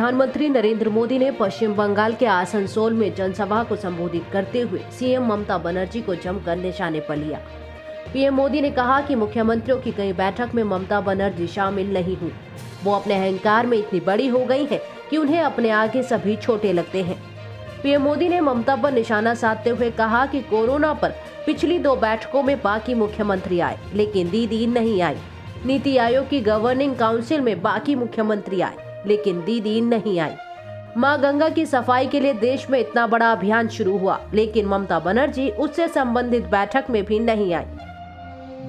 प्रधानमंत्री नरेंद्र मोदी ने पश्चिम बंगाल के आसनसोल में जनसभा को संबोधित करते हुए सीएम ममता बनर्जी को जमकर निशाने पर लिया। पीएम मोदी ने कहा कि मुख्यमंत्रियों की कई बैठक में ममता बनर्जी शामिल नहीं हुई। वो अपने अहंकार में इतनी बड़ी हो गई है कि उन्हें अपने आगे सभी छोटे लगते हैं। पीएम मोदी ने ममता पर निशाना साधते हुए कहा कि कोरोना पर पिछली 2 बैठकों में बाकी मुख्यमंत्री आए, लेकिन दीदी नहीं आई। नीति आयोग की गवर्निंग काउंसिल में बाकी मुख्यमंत्री आए, लेकिन दीदी नहीं आई। मां गंगा की सफाई के लिए देश में इतना बड़ा अभियान शुरू हुआ, लेकिन ममता बनर्जी उससे संबंधित बैठक में भी नहीं आई।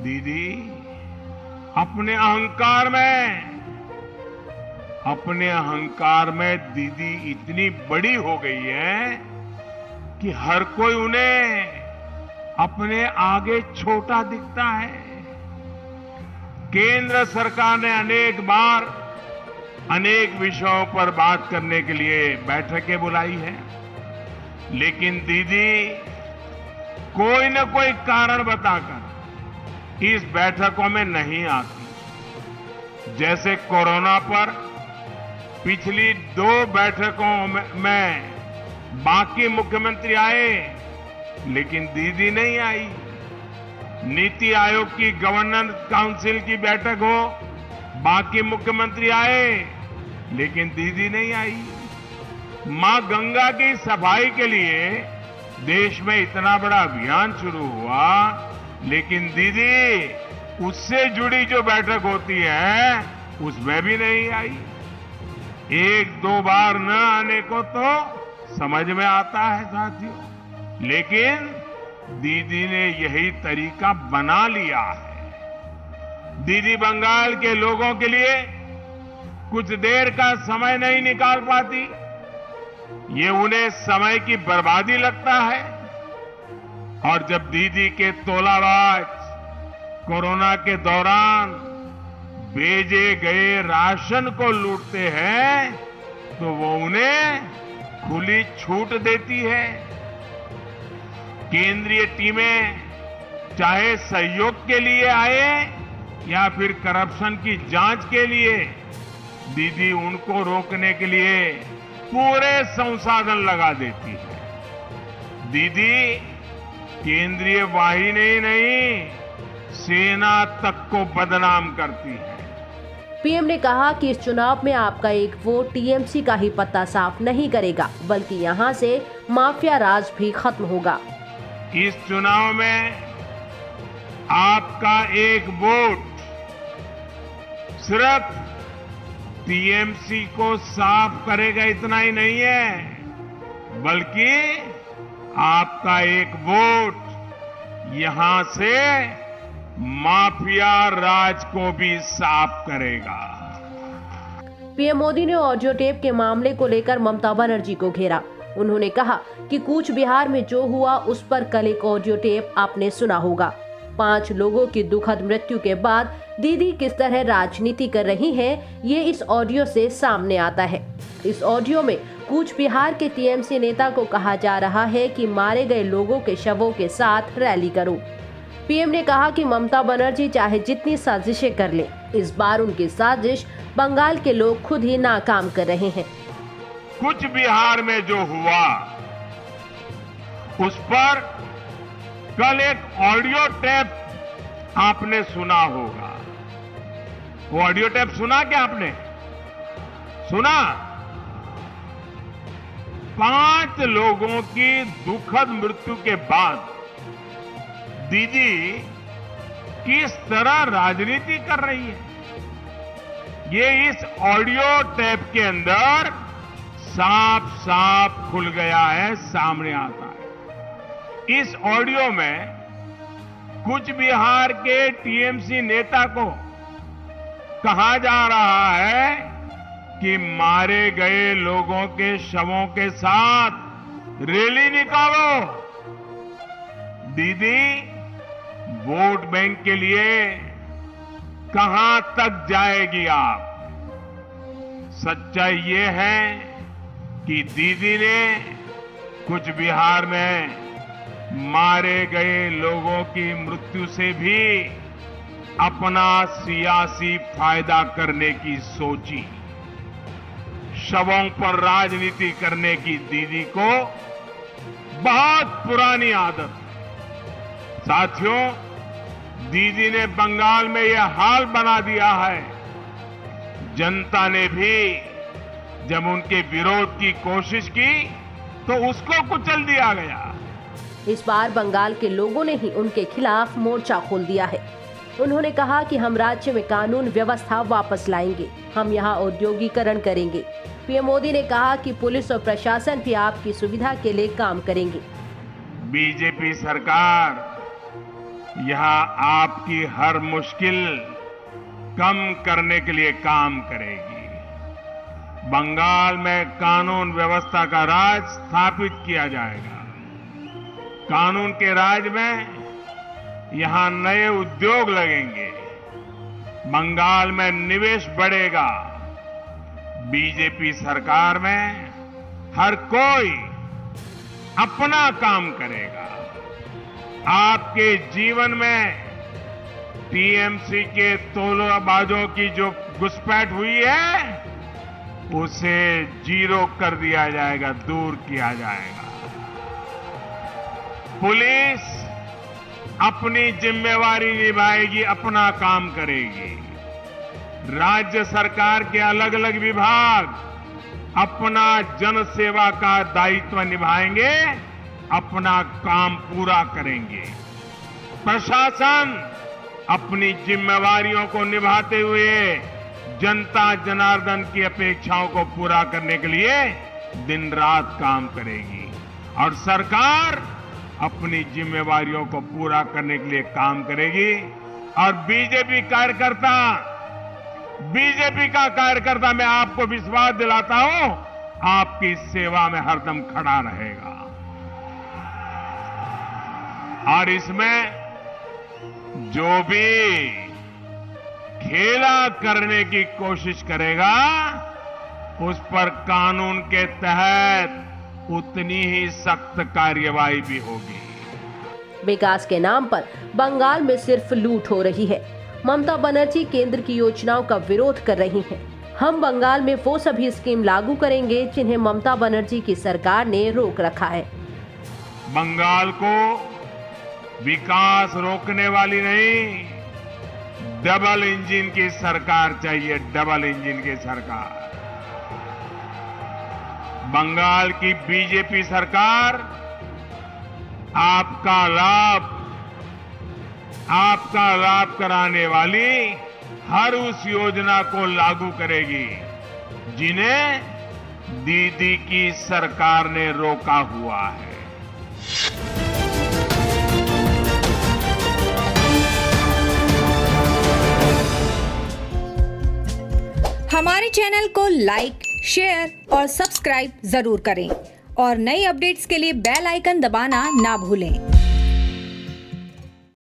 दीदी अपने अहंकार में दीदी इतनी बड़ी हो गई है कि हर कोई उन्हें अपने आगे छोटा दिखता है। केंद्र सरकार ने अनेक बार अनेक विषयों पर बात करने के लिए बैठकें बुलाई है, लेकिन दीदी कोई न कोई कारण बताकर इस बैठकों में नहीं आती। जैसे कोरोना पर पिछली 2 बैठकों में बाकी मुख्यमंत्री आए, लेकिन दीदी नहीं आई। नीति आयोग की गवर्नेंस काउंसिल की बैठक हो, बाकी मुख्यमंत्री आए, लेकिन दीदी नहीं आई। मां गंगा की सफाई के लिए देश में इतना बड़ा अभियान शुरू हुआ, लेकिन दीदी उससे जुड़ी जो बैठक होती है उसमें भी नहीं आई। 1-2 बार न आने को तो समझ में आता है साथियों, लेकिन दीदी ने यही तरीका बना लिया है। दीदी बंगाल के लोगों के लिए कुछ देर का समय नहीं निकाल पाती। ये उन्हें समय की बर्बादी लगता है। और जब दीदी के तोलाबाज कोरोना के दौरान भेजे गए राशन को लूटते हैं, तो वो उन्हें खुली छूट देती है। केंद्रीय टीमें चाहे सहयोग के लिए आए या फिर करप्शन की जांच के लिए, दीदी उनको रोकने के लिए पूरे संसाधन लगा देती है। दीदी केंद्रीय वाहिनी नहीं, सेना तक को बदनाम करती है। पीएम ने कहा कि इस चुनाव में आपका एक वोट टीएमसी का ही पत्ता साफ नहीं करेगा, बल्कि यहां से माफिया राज भी खत्म होगा। इस चुनाव में आपका एक वोट सिर्फ टीएमसी को साफ करेगा इतना ही नहीं है, बल्कि आपका एक वोट यहां से माफिया राज को भी साफ करेगा। पीएम मोदी ने ऑडियो टेप के मामले को लेकर ममता बनर्जी को घेरा। उन्होंने कहा कि कूच बिहार में जो हुआ उस पर कल एक ऑडियो टेप आपने सुना होगा। 5 लोगों की दुखद मृत्यु के बाद दीदी किस तरह राजनीति कर रही हैं, ये इस ऑडियो से सामने आता है। इस ऑडियो में कूच बिहार के टीएमसी नेता को कहा जा रहा है कि मारे गए लोगों के शवों के साथ रैली करो। पीएम ने कहा कि ममता बनर्जी चाहे जितनी साजिशें कर ले, इस बार उनकी साजिश बंगाल के लोग खुद ही नाकाम कर रहे हैं। कूच बिहार में जो हुआ उस पर कल एक ऑडियो टेप आपने सुना होगा। वो ऑडियो टेप सुना क्या आपने? सुना? 5 लोगों की दुखद मृत्यु के बाद दीदी किस तरह राजनीति कर रही है, ये इस ऑडियो टेप के अंदर साफ साफ खुल गया है, सामने आता है। इस ऑडियो में कूच बिहार के टीएमसी नेता को कहा जा रहा है कि मारे गए लोगों के शवों के साथ रैली निकालो। दीदी वोट बैंक के लिए कहां तक जाएगी आप? सच्चाई ये है कि दीदी ने कूच बिहार में मारे गए लोगों की मृत्यु से भी अपना सियासी फायदा करने की सोची। शवों पर राजनीति करने की दीदी को बहुत पुरानी आदत है। साथियों, दीदी ने बंगाल में यह हाल बना दिया है। जनता ने भी जब उनके विरोध की कोशिश की तो उसको कुचल दिया गया। इस बार बंगाल के लोगों ने ही उनके खिलाफ मोर्चा खोल दिया है। उन्होंने कहा कि हम राज्य में कानून व्यवस्था वापस लाएंगे, हम यहां औद्योगिकरण करेंगे। पीएम मोदी ने कहा कि पुलिस और प्रशासन भी आपकी सुविधा के लिए काम करेंगे। बीजेपी सरकार यहां आपकी हर मुश्किल कम करने के लिए काम करेगी। बंगाल में कानून व्यवस्था का राज स्थापित किया जाएगा। कानून के राज में यहां नए उद्योग लगेंगे। बंगाल में निवेश बढ़ेगा। बीजेपी सरकार में हर कोई अपना काम करेगा। आपके जीवन में टीएमसी के तोलाबाजों की जो घुसपैठ हुई है उसे जीरो कर दिया जाएगा, दूर किया जाएगा। पुलिस अपनी जिम्मेवारी निभाएगी, अपना काम करेगी। राज्य सरकार के अलग अलग विभाग अपना जन सेवा का दायित्व निभाएंगे, अपना काम पूरा करेंगे। प्रशासन अपनी जिम्मेवारियों को निभाते हुए जनता जनार्दन की अपेक्षाओं को पूरा करने के लिए दिन रात काम करेगी और सरकार अपनी जिम्मेवारियों को पूरा करने के लिए काम करेगी। और बीजेपी का कार्यकर्ता मैं आपको विश्वास दिलाता हूं, आपकी सेवा में हरदम खड़ा रहेगा। और इसमें जो भी खेला करने की कोशिश करेगा उस पर कानून के तहत उतनी ही सख्त कार्यवाही भी होगी। विकास के नाम पर बंगाल में सिर्फ लूट हो रही है। ममता बनर्जी केंद्र की योजनाओं का विरोध कर रही हैं। हम बंगाल में वो सभी स्कीम लागू करेंगे जिन्हें ममता बनर्जी की सरकार ने रोक रखा है। बंगाल को विकास रोकने वाली नहीं, डबल इंजन की सरकार चाहिए, डबल इंजन की सरकार। बंगाल की बीजेपी सरकार आपका लाभ कराने वाली हर उस योजना को लागू करेगी जिन्हें दीदी की सरकार ने रोका हुआ है। हमारे चैनल को लाइक, शेयर और सब्सक्राइब जरूर करें और नई अपडेट्स के लिए बेल आइकन दबाना ना भूलें।